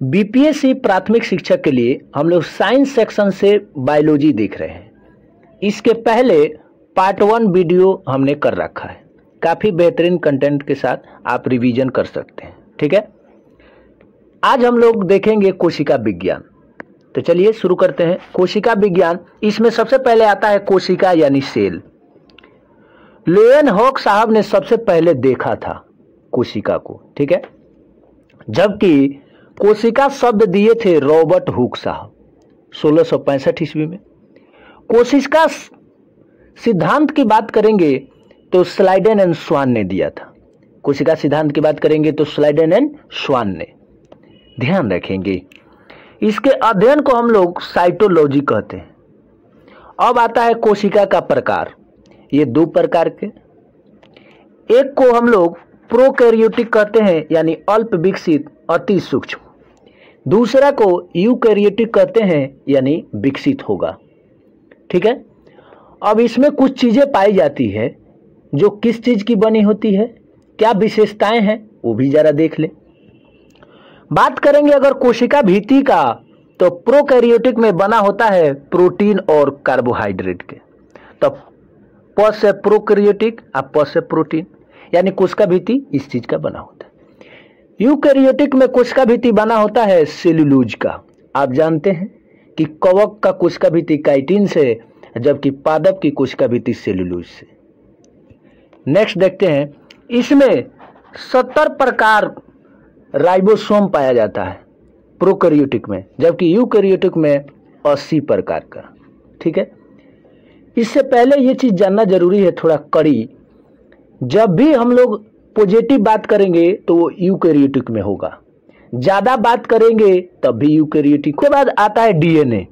BPSC प्राथमिक शिक्षक के लिए हम लोग साइंस सेक्शन से बायोलॉजी देख रहे हैं। इसके पहले पार्ट 1 वीडियो हमने कर रखा है, काफ़ी बेहतरीन कंटेंट के साथ आप रिवीजन कर सकते हैं। ठीक है, आज हम लोग देखेंगे कोशिका विज्ञान। तो चलिए शुरू करते हैं। कोशिका विज्ञान, इसमें सबसे पहले आता है कोशिका यानी सेल। लेवेनहॉक साहब ने सबसे पहले देखा था कोशिका को। ठीक है, जबकि कोशिका शब्द दिए थे रॉबर्ट हुक साहब 1665 ईस्वी में। कोशिका सिद्धांत की बात करेंगे तो स्लाइडेन एंड स्वान ने दिया था। कोशिका सिद्धांत की बात करेंगे तो स्लाइडेन एंड स्वान ने। ध्यान रखेंगे, इसके अध्ययन को हम लोग साइटोलॉजी कहते हैं। अब आता है कोशिका का प्रकार। ये दो प्रकार के, एक को हम लोग प्रोकैरियोटिक कहते हैं यानी अल्प विकसित अति सूक्ष्म, दूसरा को यूकैरियोटिक कहते हैं यानी विकसित होगा। ठीक है, अब इसमें कुछ चीजें पाई जाती है जो किस चीज की बनी होती है, क्या विशेषताएं हैं, वो भी जरा देख ले। बात करेंगे अगर कोशिका भित्ति का, तो प्रोकैरियोटिक में बना होता है प्रोटीन और कार्बोहाइड्रेट के। तो प से प्रोकैरियोटिक और प से प्रोटीन, यानी कोशिका भित्ति इस चीज का बना होता है। यूकैरियोटिक में कोशिका भित्ति बना होता है सेलुलोज का। आप जानते हैं कि कवक का कोशिका भित्ति काइटिन से, जबकि पादप की कोशिका भित्ति सेलुलोज से। नेक्स्ट देखते हैं, इसमें 70 प्रकार राइबोसोम पाया जाता है प्रोकैरियोटिक में, जबकि यूकैरियोटिक में 80 प्रकार का। ठीक है, इससे पहले ये चीज जानना जरूरी है थोड़ा कड़ी, जब भी हम लोग पॉजिटिव बात करेंगे तो वो यूकैरियोटिक में होगा, ज्यादा बात करेंगे तब भी यूकैरियोटिक। के बाद आता है डीएनए।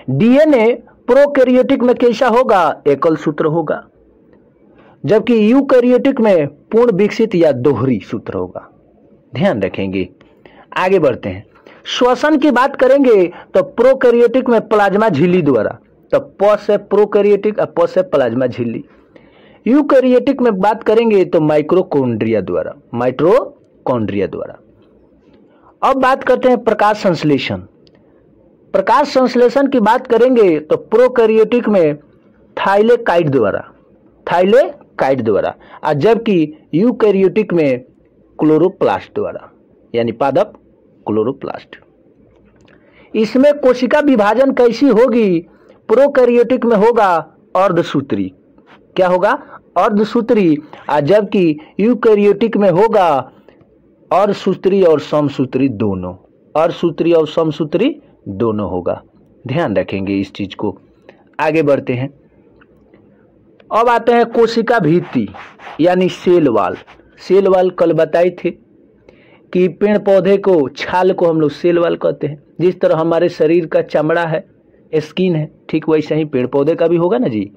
डीएनए प्रोकैरियोटिक में कैसा होगा, एकल सूत्र होगा, जबकि यूकैरियोटिक में पूर्ण विकसित या दोहरी सूत्र होगा। ध्यान रखेंगे, आगे बढ़ते हैं। श्वसन की बात करेंगे तो प्रोकैरियोटिक में प्लाज्मा झिल्ली द्वारा, तो प से प्रोकैरियोटिक और प से प्लाज्मा झिल्ली। यूकैरियोटिक में बात करेंगे तो माइटोकॉन्ड्रिया द्वारा, माइटोकॉन्ड्रिया द्वारा। अब बात करते हैं प्रकाश संश्लेषण। प्रकाश संश्लेषण की बात करेंगे तो प्रोकैरियोटिक में थाइलेकाइड द्वारा, थाइलेकाइड द्वारा, और जबकि यूकैरियोटिक में क्लोरोप्लास्ट द्वारा, यानी पादप क्लोरोप्लास्ट। इसमें कोशिका विभाजन कैसी होगी, प्रोकैरियोटिक में होगा अर्धसूत्री। क्या होगा, अर्धसूत्री, और जबकि यूकैरियोटिक में होगा अर्धसूत्री और समसूत्री दोनों, अर्धसूत्री और समसूत्री दोनों होगा। ध्यान रखेंगे इस चीज को। आगे बढ़ते हैं, अब आते हैं कोशिका भित्ति यानी सेल वाल। सेल वाल कल बताए थे कि पेड़ पौधे को, छाल को हम लोग सेल वाल कहते हैं। जिस तरह हमारे शरीर का चमड़ा है, स्किन है, ठीक वैसे ही पेड़ पौधे का भी होगा ना जी।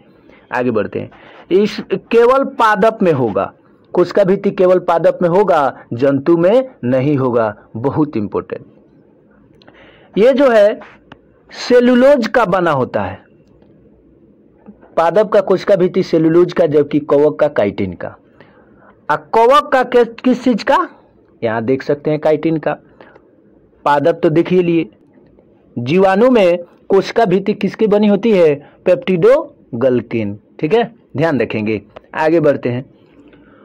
आगे बढ़ते हैं, इस केवल पादप में होगा, कोशिका भित्ति केवल पादप में होगा, जंतु में नहीं होगा। बहुत इंपॉर्टेंट, ये जो है सेलुलोज का बना होता है। पादप का कोशिका भित्ति सेलुलोज का, जबकि कवक का काइटिन का। कवक का किस चीज का, यहां देख सकते हैं काइटिन का। पादप तो देख ही लिए। जीवाणु में कोशिका भित्ति किसकी बनी होती है, पेप्टिडोग्लाइकन। ठीक है, ध्यान रखेंगे। आगे बढ़ते हैं,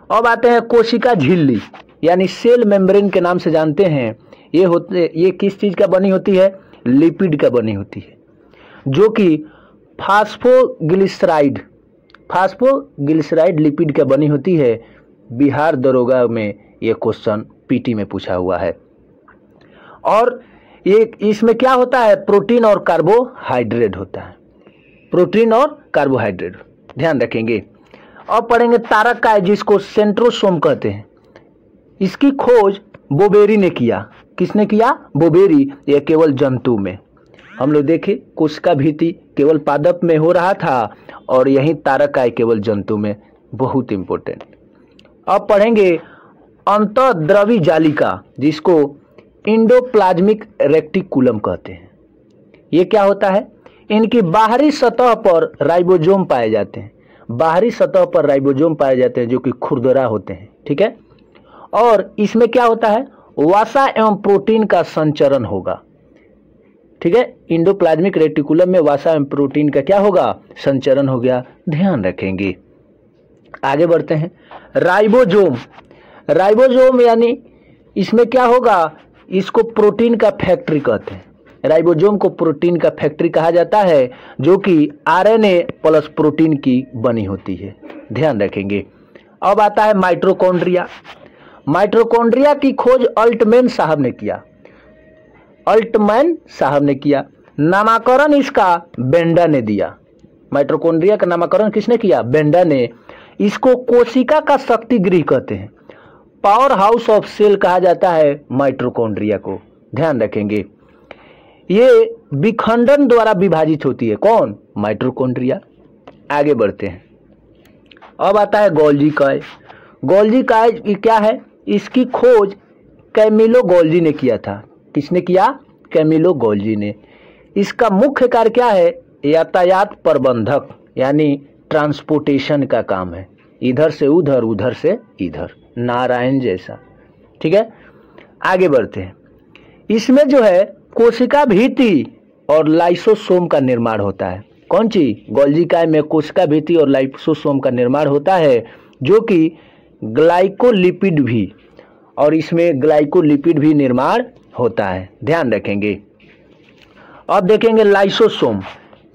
अब आते हैं कोशिका झिल्ली यानी सेल मेम्ब्रेन के नाम से जानते हैं। ये किस चीज का बनी होती है, लिपिड का बनी होती है, जो कि फास्फोग्लिसराइड लिपिड का बनी होती है। बिहार दरोगा में ये क्वेश्चन पीटी में पूछा हुआ है। और ये इसमें क्या होता है, प्रोटीन और कार्बोहाइड्रेट होता है, प्रोटीन और कार्बोहाइड्रेट। ध्यान रखेंगे। अब पढ़ेंगे तारक का, जिसको सेंट्रोसोम कहते हैं। इसकी खोज बोबेरी ने किया। किसने किया, बोबेरी। यह केवल जंतु में, हम लोग देखे कोशिका भित्ति केवल पादप में हो रहा था, और यही तारक का केवल जंतु में। बहुत इंपॉर्टेंट। अब पढ़ेंगे अंतःद्रवी जालिका, जिसको इंडोप्लाज्मिक रेक्टिकुलम कहते हैं। ये क्या होता है, इनकी बाहरी सतह पर राइबोसोम पाए जाते हैं। बाहरी सतह पर राइबोसोम पाए जाते हैं जो कि खुरदरा होते हैं। ठीक है, और इसमें क्या होता है, वसा एवं प्रोटीन का संचरण होगा। ठीक है, इंडोप्लाज्मिक रेटिकुलम में वसा एवं प्रोटीन का क्या होगा? संचरण हो गया, ध्यान रखेंगे। आगे बढ़ते हैं। राइबोसोम, राइबोसोम यानी इसमें क्या होगा? इसको प्रोटीन का फैक्ट्री कहते हैं। राइबोसोम को प्रोटीन का फैक्ट्री कहा जाता है, जो कि आरएनए प्लस प्रोटीन की बनी होती है, ध्यान रखेंगे। अब आता है माइटोकॉन्ड्रिया। माइटोकॉन्ड्रिया की खोज अल्टमैन साहब ने किया, अल्टमैन साहब ने किया। नामकरण इसका बेंडा ने दिया। माइटोकॉन्ड्रिया का नामकरण किसने किया? बेंडा ने। इसको कोशिका का शक्ति गृह कहते हैं, पावर हाउस ऑफ सेल कहा जाता है माइटोकॉन्ड्रिया को, ध्यान रखेंगे। ये विखंडन द्वारा विभाजित होती है, कौन? माइटोकॉन्ड्रिया। आगे बढ़ते हैं। अब आता है गोल्जी काय। गोल्जी काय क्या है? इसकी खोज कैमिलो गोल्जी ने किया था। किसने किया? कैमिलो गोल्जी ने। इसका मुख्य कार्य क्या है? यातायात प्रबंधक यानी ट्रांसपोर्टेशन का काम है, इधर से उधर उधर से इधर, नारायण जैसा। ठीक है, आगे बढ़ते हैं। इसमें जो है कोशिका भित्ति और लाइसोसोम का निर्माण होता है। कौन सी? गोल्जी काय में कोशिका भित्ति और लाइसोसोम का निर्माण होता है, जो कि ग्लाइकोलिपिड भी, और इसमें ग्लाइकोलिपिड भी निर्माण होता है, ध्यान रखेंगे। अब देखेंगे लाइसोसोम।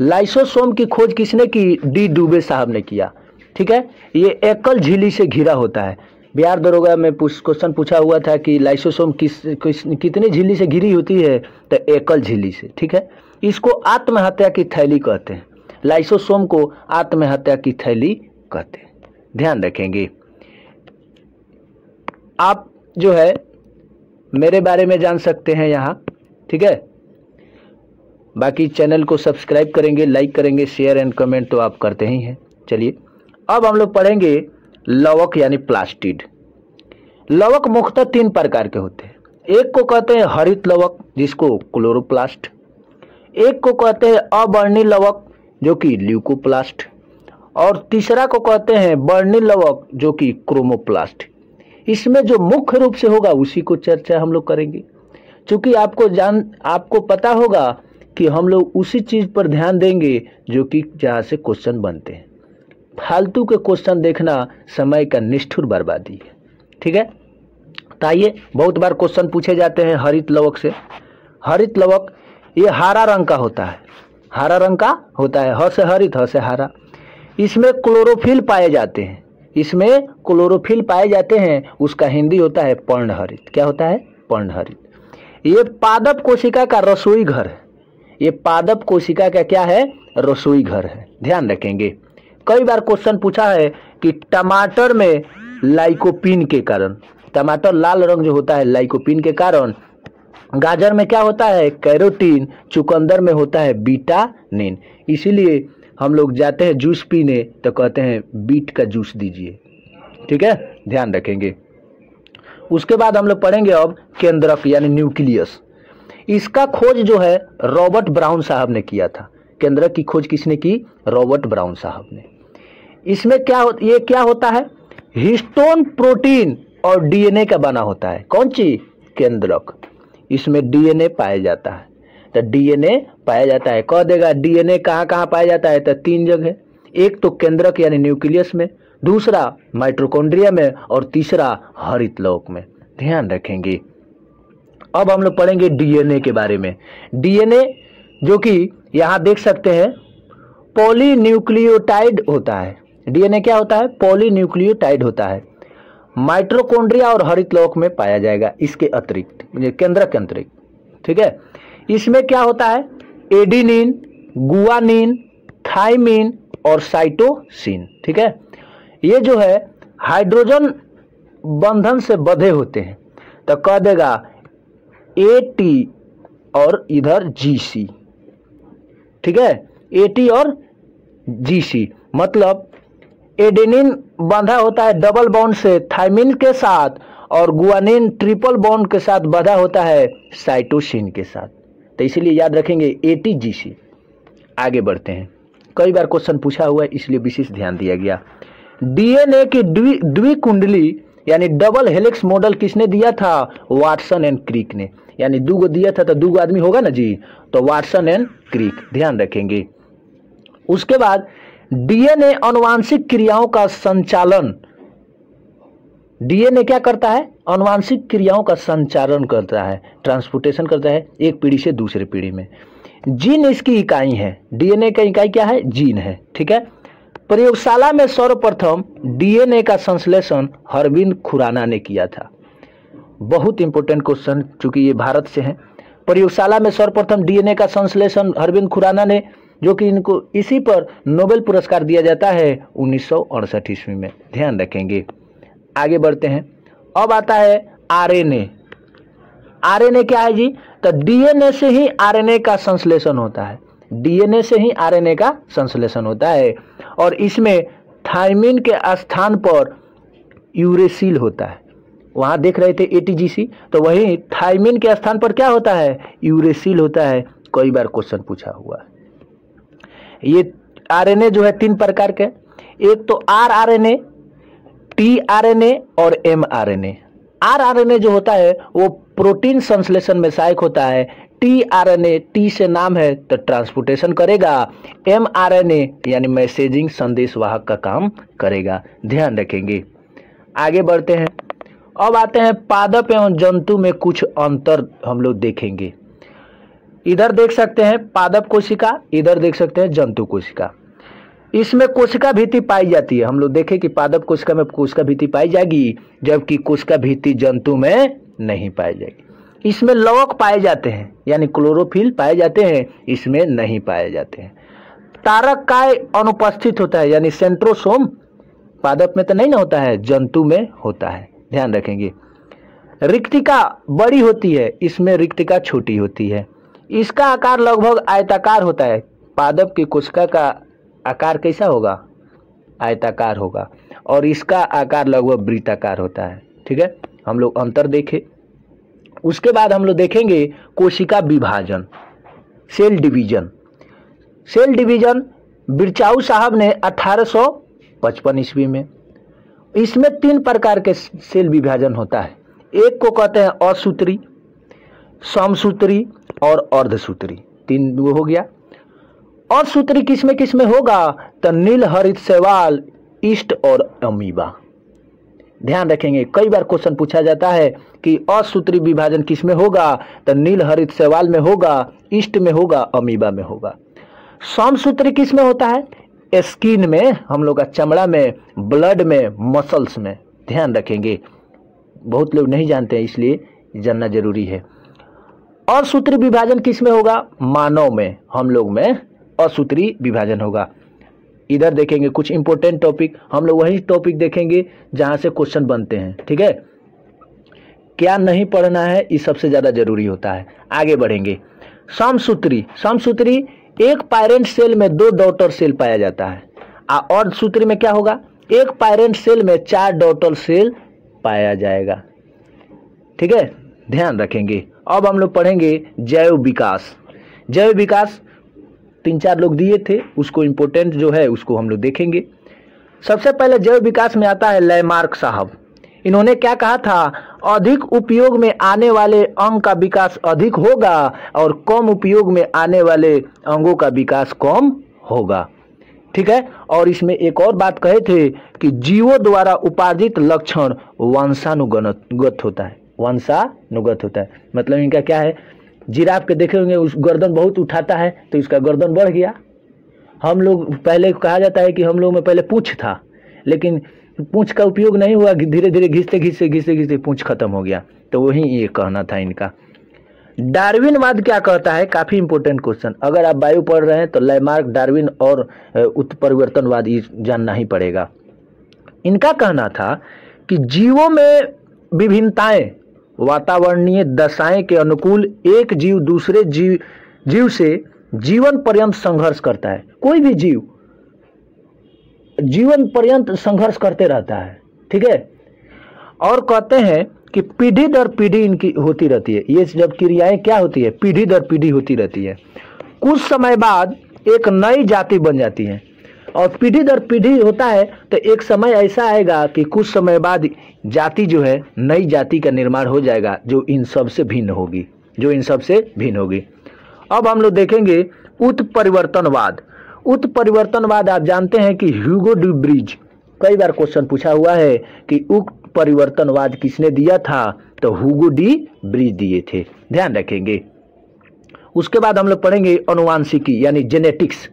लाइसोसोम की खोज किसने की? डी डुबे साहब ने किया। ठीक है, ये एकल झिल्ली से घिरा होता है। बिहार दरोगा में क्वेश्चन पूछा हुआ था कि लाइसोसोम कितनी झिल्ली से घिरी होती है? तो एकल झिल्ली से। ठीक है, इसको आत्महत्या की थैली कहते हैं, लाइसोसोम को आत्महत्या की थैली कहते हैं, ध्यान रखेंगे। आप जो है मेरे बारे में जान सकते हैं यहाँ। ठीक है, बाकी चैनल को सब्सक्राइब करेंगे, लाइक करेंगे, शेयर एंड कमेंट तो आप करते ही हैं। चलिए अब हम लोग पढ़ेंगे लवक यानी प्लास्टिड। लवक मुख्यतः 3 प्रकार के होते हैं। एक को कहते हैं हरित लवक, जिसको क्लोरोप्लास्ट। एक को कहते हैं अवर्णी लवक, जो कि ल्यूकोप्लास्ट। और तीसरा को कहते हैं वर्णी लवक, जो कि क्रोमोप्लास्ट। इसमें जो मुख्य रूप से होगा उसी को चर्चा हम लोग करेंगे। चूंकि आपको पता होगा कि हम लोग उसी चीज पर ध्यान देंगे जो कि जहाँ से क्वेश्चन बनते हैं। फालतू के क्वेश्चन देखना समय का निष्ठुर बर्बादी है। ठीक है, तो आइए, बहुत बार क्वेश्चन पूछे जाते हैं हरित लवक से। हरित लवक ये हरा रंग का होता है, हरा रंग का होता है, ह से हरित, ह से हरा। इसमें क्लोरोफिल पाए जाते हैं, इसमें क्लोरोफिल पाए जाते हैं। उसका हिंदी होता है पर्णहरित। क्या होता है? पर्णहरित। ये पादप कोशिका का रसोई घर है, ये पादप कोशिका का क्या है? रसोई घर है, ध्यान रखेंगे। कई बार क्वेश्चन पूछा है कि टमाटर में लाइकोपीन के कारण, टमाटर लाल रंग जो होता है लाइकोपीन के कारण, गाजर में क्या होता है? कैरोटीन, चुकंदर में होता है बीटानिन। इसीलिए हम लोग जाते हैं जूस पीने तो कहते हैं बीट का जूस दीजिए। ठीक है, ध्यान रखेंगे। उसके बाद हम लोग पढ़ेंगे अब केंद्रक यानी न्यूक्लियस। इसका खोज जो है रॉबर्ट ब्राउन साहब ने किया था। केंद्रक की खोज किसने की? रॉबर्ट ब्राउन साहब ने। इसमें ये क्या होता है? हिस्टोन प्रोटीन और डीएनए का बना होता है। कौन सी? केंद्रक। इसमें डीएनए पाया जाता है, तो डीएनए पाया जाता है। कह देगा डीएनए कहाँ कहाँ पाया जाता है? तो 3 जगह। एक तो केंद्रक यानी न्यूक्लियस में, दूसरा माइटोकॉन्ड्रिया में, और तीसरा हरित लवक में, ध्यान रखेंगे। अब हम लोग पढ़ेंगे डीएनए के बारे में। डीएनए जो कि यहाँ देख सकते हैं पॉलीन्यूक्लियोटाइड होता है। डीएनए क्या होता है? पॉलीन्यूक्लियोटाइड होता है। माइटोकॉन्ड्रिया और हरित लवक में पाया जाएगा, इसके अतिरिक्त, केंद्रक के अतिरिक्त। ठीक है, इसमें क्या होता है? एडिनिन, गुआनिन, थाइमिन और साइटोसिन। ठीक है, ये जो है हाइड्रोजन बंधन से बंधे होते हैं, तो कह देगा एटी और इधर जीसी। ठीक है, एटी और जीसी मतलब एडेनिन बंधा होता है डबल बॉन्ड से थाइमिन के साथ, और गुआनिन ट्रिपल बॉन्ड के साथ बंधा होता है साइटोसिन के साथ। तो इसीलिए याद रखेंगे एटीजीसी। आगे बढ़ते हैं, कई बार क्वेश्चन पूछा हुआ है इसलिए विशेष ध्यान दिया गया। डीएनए की द्विकुंडली यानी डबल हेलिक्स मॉडल किसने दिया था? वाटसन एंड क्रिक ने। यानी 2 गो दिया था तो 2 गो आदमी होगा ना जी, तो वाटसन एंड क्रिक, ध्यान रखेंगे। उसके बाद डीएनए अनुवांशिक क्रियाओं का संचालन, डीएनए क्या करता है? अनुवांशिक क्रियाओं का संचालन करता है, ट्रांसपोर्टेशन करता है एक पीढ़ी से दूसरे पीढ़ी में। जीन इसकी इकाई है, डीएनए का इकाई क्या है? जीन है, ठीक है। प्रयोगशाला में सर्वप्रथम डीएनए का संश्लेषण अरविंद खुराना ने किया था। बहुत इंपॉर्टेंट क्वेश्चन, चूंकि ये भारत से है। प्रयोगशाला में सर्वप्रथम डीएनए का संश्लेषण अरविंद खुराना ने, जो कि इनको इसी पर नोबेल पुरस्कार दिया जाता है 1968 ईस्वी में, ध्यान रखेंगे। आगे बढ़ते हैं। अब आता है आरएनए। आरएनए क्या है जी? तो डीएनए से ही आरएनए का संश्लेषण होता है, डीएनए से ही आरएनए का संश्लेषण होता है। और इसमें थायमिन के स्थान पर यूरेसिल होता है। वहां देख रहे थे एटीजीसी, तो वही थायमिन के स्थान पर क्या होता है? यूरेसिल होता है। कई बार क्वेश्चन पूछा हुआ है। ये आरएनए जो है 3 प्रकार के, एक तो आरआरएनए, टीआरएनए और एमआरएनए। आरआरएनए जो होता है वो प्रोटीन संश्लेषण में सहायक होता है। टीआरएनए, टी से नाम है तो ट्रांसपोर्टेशन करेगा। एमआरएनए यानी मैसेजिंग, संदेश वाहक का काम करेगा, ध्यान रखेंगे। आगे बढ़ते हैं। अब आते हैं पादप एवं जंतु में कुछ अंतर हम लोग देखेंगे। इधर देख सकते हैं पादप कोशिका, इधर देख सकते हैं जंतु कोशिका। इसमें कोशिका भित्ति पाई जाती है। हम लोग देखें कि पादप कोशिका में कोशिका भित्ति पाई जाएगी, जबकि कोशिका भित्ति जंतु में नहीं पाई जाएगी। इसमें लवक पाए जाते हैं, यानी क्लोरोफिल पाए जाते हैं, इसमें नहीं पाए जाते हैं। तारक काय अनुपस्थित होता है, यानी सेंट्रोसोम पादप में तो नहीं ना होता है, जंतु में होता है, ध्यान रखेंगे। रिक्तिका बड़ी होती है, इसमें रिक्तिका छोटी होती है। इसका आकार लगभग आयताकार होता है। पादप की कोशिका का आकार कैसा होगा? आयताकार होगा, और इसका आकार लगभग वृत्ताकार होता है, ठीक है। हम लोग अंतर देखें। उसके बाद हम लोग देखेंगे कोशिका विभाजन, सेल डिवीजन। सेल डिवीजन बिरचाऊ साहब ने 1855 ईस्वी में। इसमें 3 प्रकार के सेल विभाजन होता है। एक को कहते हैं असूत्री, समसूत्री और अर्धसूत्री। 3 वो हो गया। असूत्री किसमें होगा? तो नील हरित शैवाल, ईस्ट और अमीबा, ध्यान रखेंगे। कई बार क्वेश्चन पूछा जाता है कि असूत्री विभाजन किसमें होगा? तो नील हरित शैवाल में होगा, ईस्ट में होगा, अमीबा में होगा। समसूत्री किसमें होता है? स्किन में, हम लोग का चमड़ा में, ब्लड में, मसल्स में, ध्यान रखेंगे। बहुत लोग नहीं जानते हैं, इसलिए जानना जरूरी है। असूत्री विभाजन किसमें होगा? मानव में, हम लोग में असूत्री विभाजन होगा। इधर देखेंगे कुछ इंपॉर्टेंट टॉपिक, हम लोग वही टॉपिक देखेंगे जहां से क्वेश्चन बनते हैं, ठीक है। क्या नहीं पढ़ना है, ये सबसे ज्यादा जरूरी होता है। आगे बढ़ेंगे। समसूत्री, समसूत्री एक पैरेंट सेल में 2 डॉटर सेल पाया जाता है। और सूत्री में क्या होगा? एक पैरेंट सेल में 4 डॉटर सेल पाया जाएगा, ठीक है, ध्यान रखेंगे। अब हम लोग पढ़ेंगे जैव विकास। जैव विकास 3-4 लोग दिए थे, उसको इंपॉर्टेंट जो है उसको हम लोग देखेंगे। सबसे पहले जैव विकास में आता है लैमार्क साहब। इन्होंने क्या कहा था? अधिक उपयोग में आने वाले अंग का विकास अधिक होगा और कम उपयोग में आने वाले अंगों का विकास कम होगा, ठीक है। और इसमें एक और बात कहे थे कि जीवों द्वारा उपार्जित लक्षण वंशानुगत होता है, वंशानुगत होता है। मतलब इनका क्या है? जिराफ के देखे होंगे, उस गर्दन बहुत उठाता है तो इसका गर्दन बढ़ गया। हम लोग पहले कहा जाता है कि हम लोग में पहले पूंछ था, लेकिन पूंछ का उपयोग नहीं हुआ, धीरे धीरे घिसते पूंछ खत्म हो गया। तो वही ये कहना था इनका। डार्विनवाद क्या कहता है? काफी इंपॉर्टेंट क्वेश्चन। अगर आप बायो पढ़ रहे हैं तो लैमार्क, डार्विन और उत्परिवर्तनवाद ये जानना ही पड़ेगा। इनका कहना था कि जीवों में विभिन्नताएं वातावरणीय दशाएं के अनुकूल एक जीव दूसरे जीव से जीवन पर्यंत संघर्ष करता है। कोई भी जीव जीवन पर्यंत संघर्ष करते रहता है, ठीक है। और कहते हैं कि पीढ़ी दर पीढ़ी इनकी होती रहती है। ये जब क्रियाएं क्या होती है? पीढ़ी दर पीढ़ी होती रहती है। कुछ समय बाद एक नई जाति बन जाती है। और पीढ़ी दर पीढ़ी होता है तो एक समय ऐसा आएगा कि कुछ समय बाद जाति जो है नई जाति का निर्माण हो जाएगा जो इन सब से भिन्न होगी, जो इन सब से भिन्न होगी। अब हम लोग देखेंगे उत्परिवर्तनवाद। उत्परिवर्तनवाद आप जानते हैं कि ह्यूगो डी ब्रिज, कई बार क्वेश्चन पूछा हुआ है कि उत्परिवर्तनवाद किसने दिया था, तो ह्यूगो डी ब्रिज दिए थे, ध्यान रखेंगे। उसके बाद हम लोग पढ़ेंगे अनुवांशिकी यानी जेनेटिक्स।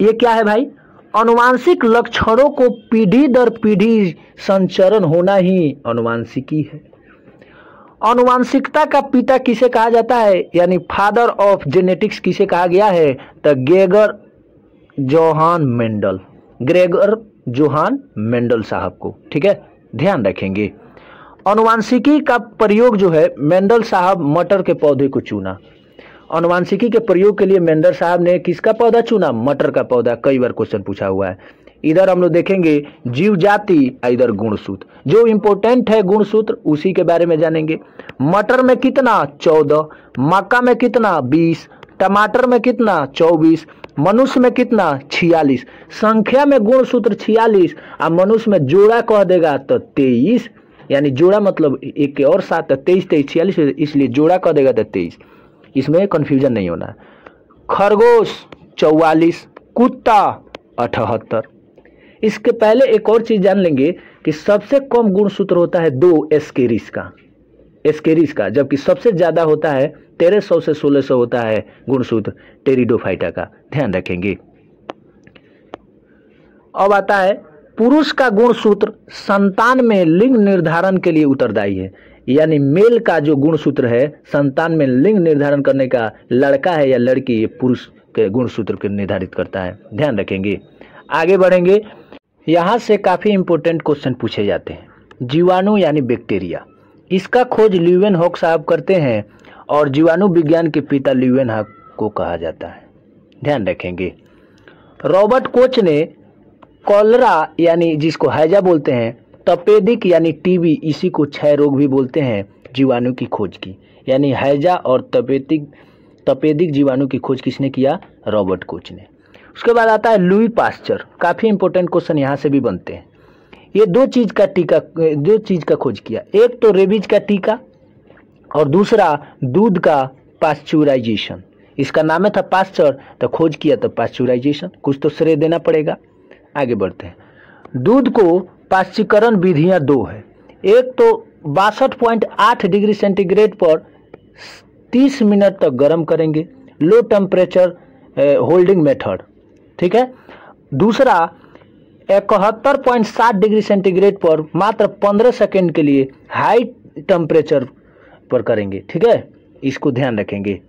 ये क्या है भाई? अनुवांशिक लक्षणों को पीढ़ी दर पीढ़ी संचरण होना ही अनुवांशिकी है। अनुवांशिकता का पिता किसे कहा जाता है, यानी फादर ऑफ जेनेटिक्स किसे कहा गया है, तो Gregor Johan Mendel, Gregor Johan Mendel साहब को, ठीक है, ध्यान रखेंगे। अनुवांशिकी का प्रयोग जो है, मेंडल साहब मटर के पौधे को चुना। अनुवांशिकी के प्रयोग के लिए मेंडल साहब ने किसका पौधा चुना? मटर का पौधा। कई बार क्वेश्चन पूछा हुआ है। इधर हम लोग देखेंगे जीव जाति, इधर गुणसूत्र। जो इंपॉर्टेंट है गुणसूत्र उसी के बारे में जानेंगे। मटर में कितना? 14, मक्का में कितना? 20, टमाटर में कितना? 24, मनुष्य में कितना? 46। संख्या में गुणसूत्र 46 और मनुष्य में जोड़ा कह देगा तो 23, यानी जोड़ा मतलब एक के और 7, 23 23 46, इसलिए जोड़ा कह देगा तो 23। इसमें कंफ्यूजन नहीं होना। खरगोश 44, कुत्ता 78। इसके पहले एक और चीज जान लेंगे कि सबसे कम गुणसूत्र होता है 2 एस्केरिस का, जबकि सबसे ज्यादा होता है 1300 से 1600 होता है गुणसूत्र टेरिडोफाइटा का, ध्यान रखेंगे। अब आता है पुरुष का गुणसूत्र संतान में लिंग निर्धारण के लिए उत्तरदायी है, यानी मेल का जो गुणसूत्र है संतान में लिंग निर्धारण करने का, लड़का है या लड़की, ये पुरुष के गुणसूत्र को निर्धारित करता है, ध्यान रखेंगे। आगे बढ़ेंगे। यहाँ से काफी इंपॉर्टेंट क्वेश्चन पूछे जाते हैं। जीवाणु यानी बैक्टीरिया, इसका खोज ल्यूवेनहॉक साहब करते हैं और जीवाणु विज्ञान के पिता ल्यूवेनहॉक को कहा जाता है, ध्यान रखेंगे। रॉबर्ट कोच ने कॉलरा यानी जिसको हैजा बोलते हैं, तपेदिक यानी टीबी, इसी को क्षय रोग भी बोलते हैं, जीवाणु की खोज की, यानी हैजा और तपेदिक जीवाणु की खोज किसने किया? रॉबर्ट कोच ने। उसके बाद आता है लुई पास्चर। काफी इंपॉर्टेंट क्वेश्चन यहाँ से भी बनते हैं। ये दो चीज का खोज किया, एक तो रेबीज का टीका और दूसरा दूध का पास्चुराइजेशन। इसका नाम था पास्चर, तो खोज किया तो पास्चुराइजेशन, कुछ तो श्रेय देना पड़ेगा। आगे बढ़ते हैं। दूध को पाश्चीकरण विधियां 2 है। एक तो 62.8 डिग्री सेंटीग्रेड पर 30 मिनट तक गर्म करेंगे, लो टेम्परेचर होल्डिंग मेथड, ठीक है। दूसरा 71.7 डिग्री सेंटीग्रेड पर मात्र 15 सेकेंड के लिए हाई टेम्परेचर पर करेंगे, ठीक है, इसको ध्यान रखेंगे।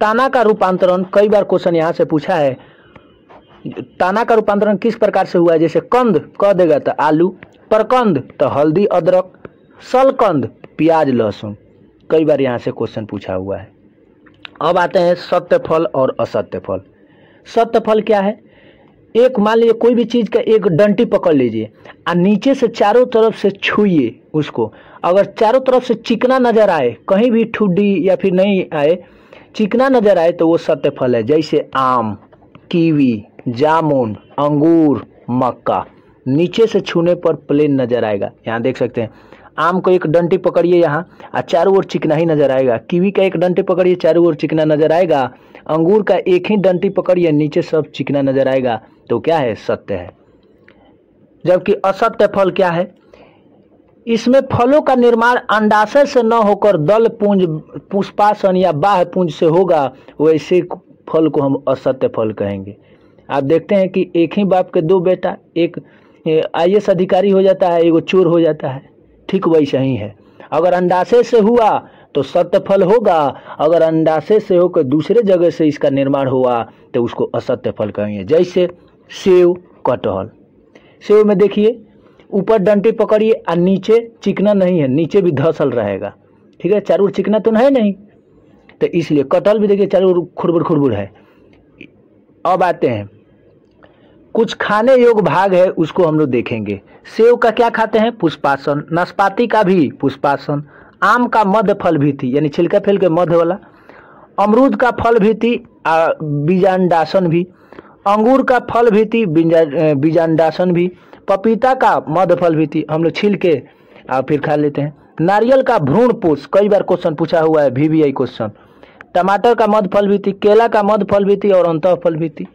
ताना का रूपांतरण, कई बार क्वेश्चन यहाँ से पूछा है, ताना का रूपांतरण किस प्रकार से हुआ है? जैसे कंद कह देगा तो आलू, परकंद तो हल्दी अदरक, सलकंद प्याज लहसुन, कई बार यहाँ से क्वेश्चन पूछा हुआ है। अब आते हैं सत्य फल और असत्य फल। सत्य फल क्या है? एक मान लीजिए कोई भी चीज का एक डंटी पकड़ लीजिए और नीचे से चारों तरफ से छुइए उसको, अगर चारों तरफ से चिकना नजर आए, कहीं भी ठुड्डी या फिर नहीं आए, चिकना नजर आए तो वो सत्य फल है। जैसे आम, कीवी, जामुन, अंगूर, मक्का, नीचे से छूने पर प्लेन नजर आएगा। यहाँ देख सकते हैं, आम को एक डंटी पकड़िए यहाँ और चारों ओर चिकना ही नजर आएगा। कीवी का एक डंटी पकड़िए, चारों ओर चिकना नजर आएगा। अंगूर का एक ही डंटी पकड़िए, नीचे सब चिकना नजर आएगा। तो क्या है? सत्य है। जबकि असत्य फल क्या है? इसमें फलों का निर्माण अंडाशय से न होकर दल पुंज, पुष्पासन या बाह्य पुंज से होगा, वैसे फल को हम असत्य फल कहेंगे। आप देखते हैं कि एक ही बाप के 2 बेटा, एक IAS अधिकारी हो जाता है, एगो चोर हो जाता है, ठीक वैसा ही है। अगर अंडाशय से हुआ तो सत्य फल होगा, अगर अंडाशय से होकर दूसरे जगह से इसका निर्माण हुआ तो उसको असत्य फल कहेंगे। जैसे सेव, कटहल। सेव में देखिए ऊपर डंटी पकड़िए और नीचे चिकना नहीं है, नीचे भी धसल रहेगा, ठीक है, चारों ओर चिकना तो है नहीं, तो इसलिए कटहल भी देखिए चारों ओर खुरबुर खुरबुर है। अब आते हैं कुछ खाने योग्य भाग है, उसको हम लोग देखेंगे। सेव का क्या खाते हैं? पुष्पासन। नाशपाती का भी पुष्पासन। आम का मध्य फल भी थी, यानी छिलका फेल के मध्य वाला। अमरूद का फल भी थी, बीजांडासन भी। अंगूर का फल भी थी, बीजांडासन भी। पपीता का मध्य फल भी थी, हम लोग छील के फिर खा लेते हैं। नारियल का भ्रूण पोष, कई बार क्वेश्चन पूछा हुआ है, VVI क्वेश्चन। टमाटर का मध्य फल भी थी, केला का मध्य फल भी थी और अंतः फल भी थी,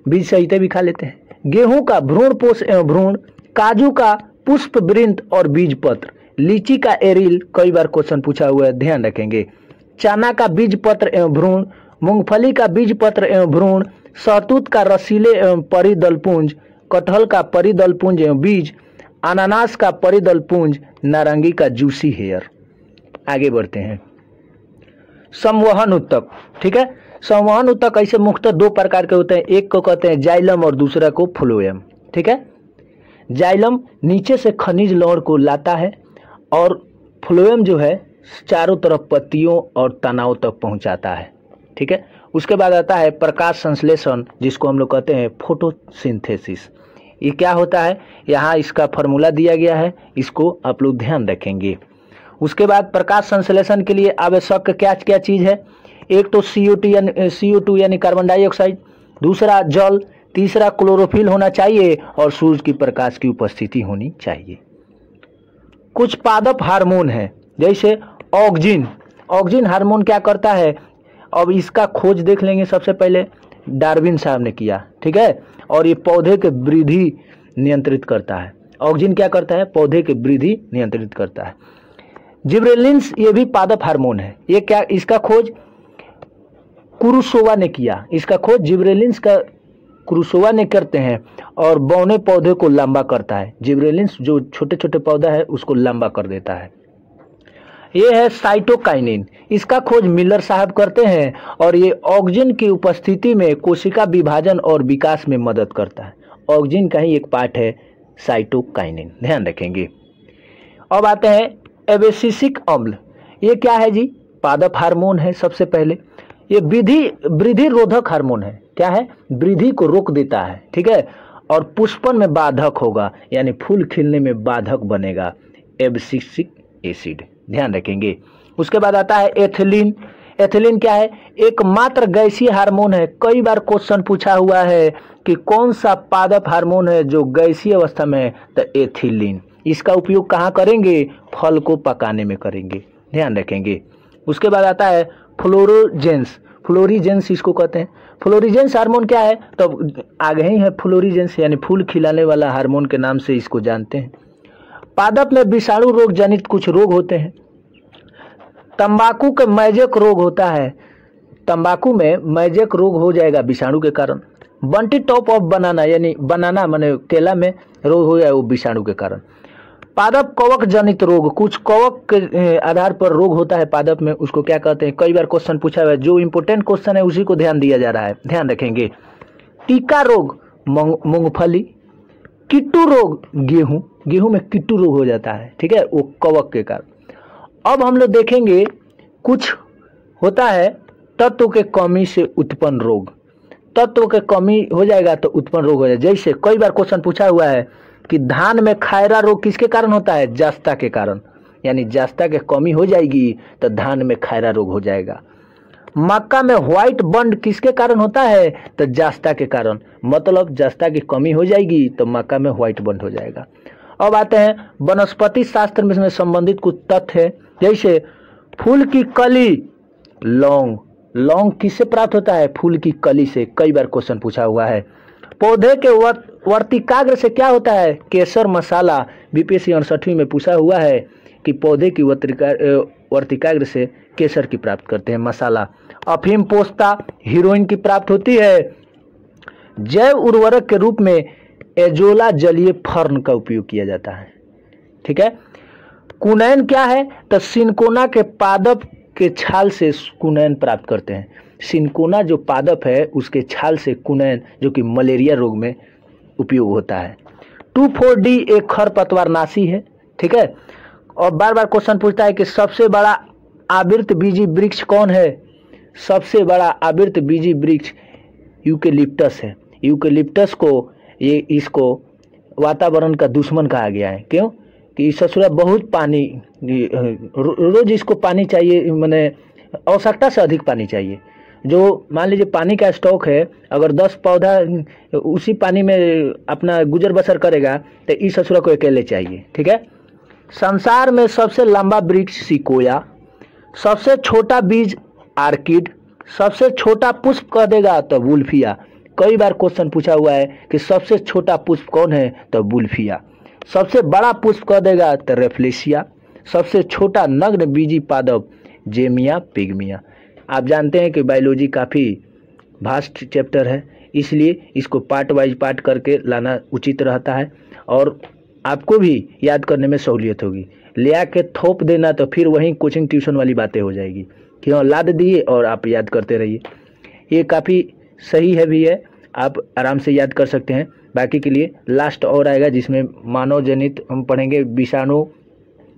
बीज सहित भी खा लेते हैं। गेहूं का भ्रूण पोष एवं भ्रूण, काजू का पुष्प वृंत और बीज पत्र, लीची का एरिल, कई बार क्वेश्चन पूछा हुआ है, ध्यान रखेंगे। चना का बीज पत्र एवं भ्रूण, मूंगफली का बीज पत्र एवं भ्रूण, शहतूत का रसीले एवं परिदल पुंज, कटहल का परिदल पुंज एवं बीज, अनानास का परिदल पुंज, नारंगी का जूसी हेयर। आगे बढ़ते हैं। संवहन उत्तक, ठीक है। संवहन उत्तक ऐसे मुख्यतः दो प्रकार के होते हैं, एक को कहते हैं जाइलम और दूसरा को फ्लोएम, ठीक है। जाइलम नीचे से खनिज लवण को लाता है और फ्लोएम जो है चारों तरफ पत्तियों और तनाव तक पहुंचाता है, ठीक है। उसके बाद आता है प्रकाश संश्लेषण, जिसको हम लोग कहते हैं फोटोसिंथेसिस। ये क्या होता है, यहाँ इसका फॉर्मूला दिया गया है, इसको आप लोग ध्यान रखेंगे। उसके बाद प्रकाश संश्लेषण के लिए आवश्यक क्या क्या चीज़ है, एक तो CO2 यानी कार्बन डाइऑक्साइड, दूसरा जल, तीसरा क्लोरोफिल होना चाहिए और सूर्य की प्रकाश की उपस्थिति होनी चाहिए। कुछ पादप हार्मोन है, जैसे ऑक्सिन। ऑक्सिन हार्मोन क्या करता है, अब इसका खोज देख लेंगे। सबसे पहले डार्विन साहब ने किया, ठीक है, और ये पौधे के वृद्धि नियंत्रित करता है। ऑक्सिन क्या करता है, पौधे की वृद्धि नियंत्रित करता है। जिब्रेलिन्स, ये भी पादप हार्मोन है, ये क्या, इसका खोज कुरुसोवा ने किया। इसका खोज जिब्रेलिन्स का कुरुसोवा ने करते हैं और बौने पौधे को लंबा करता है। जिब्रेलिन्स जो छोटे छोटे पौधा है उसको लंबा कर देता है। ये है साइटोकाइनिन, इसका खोज मिलर साहब करते हैं और ये ऑक्सिन की उपस्थिति में कोशिका विभाजन और विकास में मदद करता है। ऑक्सिन का ही एक पार्ट है साइटोकाइनिन, ध्यान रखेंगे। अब आते हैं एबेसिसिक अम्ल, ये क्या है जी, पादप हार्मोन है। सबसे पहले ये वृद्धि रोधक हार्मोन है, क्या है, वृद्धि को रोक देता है, ठीक है, और पुष्पन में बाधक होगा, यानी फूल खिलने में बाधक बनेगा, एबसिसिक एसिड, ध्यान रखेंगे। उसके बाद आता है एथिलीन। एथिलीन क्या है, एकमात्र गैसीय हार्मोन है। कई बार क्वेश्चन पूछा हुआ है कि कौन सा पादप हार्मोन है जो गैसीय अवस्था में है, तो एथिलीन। इसका उपयोग कहाँ करेंगे, फल को पकाने में करेंगे, ध्यान रखेंगे। उसके बाद आता है फ्लोरोजेंस। फ्लोरीजेंस इसको कहते हैं। फ्लोरीजेंस हार्मोन क्या है, तो आगे ही है फ्लोरीजेंस, यानी फूल खिलाने वाला हार्मोन के नाम से इसको जानते हैं। पादप में विषाणु रोग जनित कुछ रोग होते हैं। तंबाकू के मैजेक रोग होता है, तंबाकू में मैजेक रोग हो जाएगा विषाणु के कारण। बंटी टॉप ऑफ बनाना, यानी बनाना माने केला में रोग हो जाए वो विषाणु के कारण। पादप कवक जनित रोग, कुछ कवक के आधार पर रोग होता है पादप में, उसको क्या कहते हैं, कई बार क्वेश्चन पूछा हुआ है। जो इंपोर्टेंट क्वेश्चन है उसी को ध्यान दिया जा रहा है, ध्यान रखेंगे। टीका रोग मूंगफली, किट्टू रोग गेहूं, गेहूं में किट्टू रोग हो जाता है, ठीक है, वो कवक के कारण। अब हम लोग देखेंगे कुछ होता है तत्व के कमी से उत्पन्न रोग। तत्व के कमी हो जाएगा तो उत्पन्न रोग हो जाएगा। जैसे कई बार क्वेश्चन पूछा हुआ है कि धान में खैरा रोग किसके कारण होता है, जस्ता के कारण, यानी जस्ता के कमी हो जाएगी तो धान में खैरा रोग हो जाएगा। मक्का में व्हाइट बंड किसके कारण होता है, तो जस्ता के कारण, मतलब जस्ता की कमी हो जाएगी तो मक्का में व्हाइट बंड हो जाएगा। अब आते हैं वनस्पति शास्त्र में इसमें संबंधित कुछ तथ्य है, जैसे फूल की कली, लौंग, लौंग किससे प्राप्त होता है, फूल की कली से, कई बार क्वेश्चन पूछा हुआ है। पौधे के वर्तिकाग्र से क्या होता है, केसर मसाला, बीपीएससी 68वीं में पूछा हुआ है कि पौधे की वर्तिकाग्र से केसर की प्राप्त करते हैं मसाला। अफीम पोस्ता, हीरोइन की प्राप्त होती है। जैव उर्वरक के रूप में एजोला जलीय फर्न का उपयोग किया जाता है, ठीक है। कुनैन क्या है, तो सिनकोना के पादप के छाल से कुनैन प्राप्त करते हैं। सिनकोना जो पादप है उसके छाल से कुनैन, जो कि मलेरिया रोग में उपयोग होता है। 2,4-D एक खरपतवारनाशी है, ठीक है। और बार बार क्वेश्चन पूछता है कि सबसे बड़ा आवृत बीजी वृक्ष कौन है। सबसे बड़ा आवृत बीजी वृक्ष यूकेलिप्टस है। यूकेलिप्टस को इसको वातावरण का दुश्मन कहा गया है। क्यों कि ससुरा बहुत पानी, रोज इसको पानी चाहिए, मैंने आवश्यकता से अधिक पानी चाहिए। जो मान लीजिए पानी का स्टॉक है, अगर 10 पौधा उसी पानी में अपना गुजर बसर करेगा तो इस ससुरा को अकेले चाहिए। ठीक है। संसार में सबसे लंबा वृक्ष सिकोया, सबसे छोटा बीज आर्किड, सबसे छोटा पुष्प कह देगा तो वुल्फिया। कई बार क्वेश्चन पूछा हुआ है कि सबसे छोटा पुष्प कौन है तो वुल्फिया। सबसे बड़ा पुष्प कह देगा तो रेफ्लेशिया। सबसे छोटा नग्न बीजी पादप जेमिया पिग्मिया। आप जानते हैं कि बायोलॉजी काफ़ी वास्ट चैप्टर है, इसलिए इसको पार्ट वाइज पार्ट करके लाना उचित रहता है और आपको भी याद करने में सहूलियत होगी। ले आके थोप देना तो फिर वहीं कोचिंग ट्यूशन वाली बातें हो जाएगी कि हाँ लाद दिए और आप याद करते रहिए। ये काफ़ी सही है भी है, आप आराम से याद कर सकते हैं। बाकी के लिए लास्ट और आएगा जिसमें मानव जनित हम पढ़ेंगे, विषाणु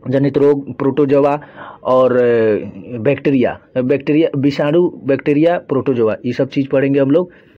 जनित रोग, प्रोटोजोआ और बैक्टीरिया, विषाणु, बैक्टीरिया, प्रोटोजोआ, ये सब चीज़ पढ़ेंगे हम लोग।